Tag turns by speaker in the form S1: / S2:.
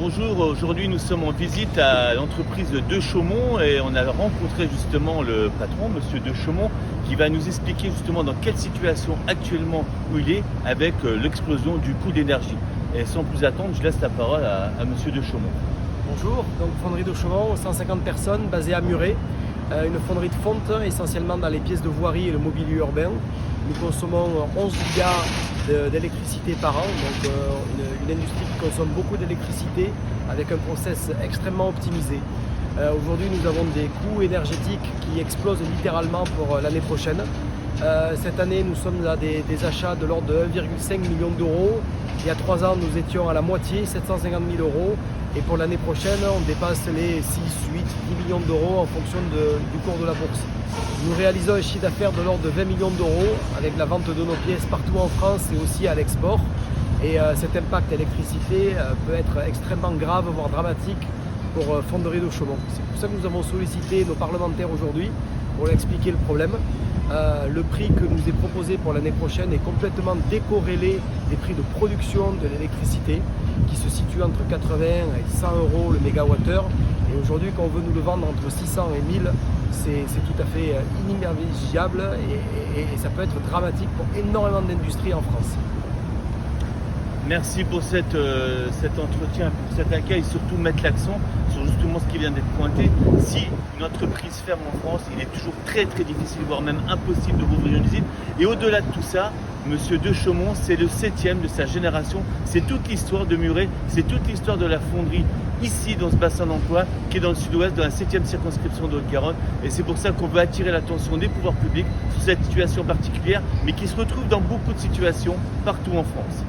S1: Bonjour, aujourd'hui nous sommes en visite à l'entreprise de Chaumont et on a rencontré justement le patron, monsieur de Chaumont, qui va nous expliquer justement dans quelle situation actuellement où il est avec l'explosion du coût d'énergie. Et sans plus attendre, je laisse la parole à monsieur de Chaumont.
S2: Bonjour, donc fonderie de Chaumont, 150 personnes basée à Muret, une fonderie de fonte essentiellement dans les pièces de voirie et le mobilier urbain. Nous consommons 11 gigas d'électricité par an, donc une industrie qui consomme beaucoup d'électricité avec un process extrêmement optimisé. Aujourd'hui nous avons des coûts énergétiques qui explosent littéralement pour l'année prochaine. Cette année nous sommes à des achats de l'ordre de 1,5 million d'euros. Il y a 3 ans nous étions à la moitié, 750 000 euros. Et pour l'année prochaine, on dépasse les 6, 8, 10 millions d'euros en fonction du cours de la bourse. Nous réalisons un chiffre d'affaires de l'ordre de 20 millions d'euros avec la vente de nos pièces partout en France et aussi à l'export. Et cet impact électricité peut être extrêmement grave, voire dramatique pour Fonderie de Chaumont. C'est pour ça que nous avons sollicité nos parlementaires aujourd'hui pour leur expliquer le problème. Le prix que nous est proposé pour l'année prochaine est complètement décorrélé des prix de production de l'électricité qui se situent entre 80 et 100 euros le mégawattheure. Et aujourd'hui, quand on veut nous le vendre entre 600 et 1000, c'est tout à fait inimaginable et ça peut être dramatique pour énormément d'industries en France.
S1: Merci pour cet entretien, pour cet accueil, surtout mettre l'accent sur justement ce qui vient d'être pointé. Si une entreprise ferme en France, il est toujours très difficile, voire même impossible de rouvrir une usine. Et au-delà de tout ça, monsieur de Chaumont, c'est le 7e de sa génération. C'est toute l'histoire de Muret, c'est toute l'histoire de la fonderie ici dans ce bassin d'emploi qui est dans le sud-ouest, dans la 7e circonscription de Haute-Garonne. Et c'est pour ça qu'on veut attirer l'attention des pouvoirs publics sur cette situation particulière, mais qui se retrouve dans beaucoup de situations partout en France.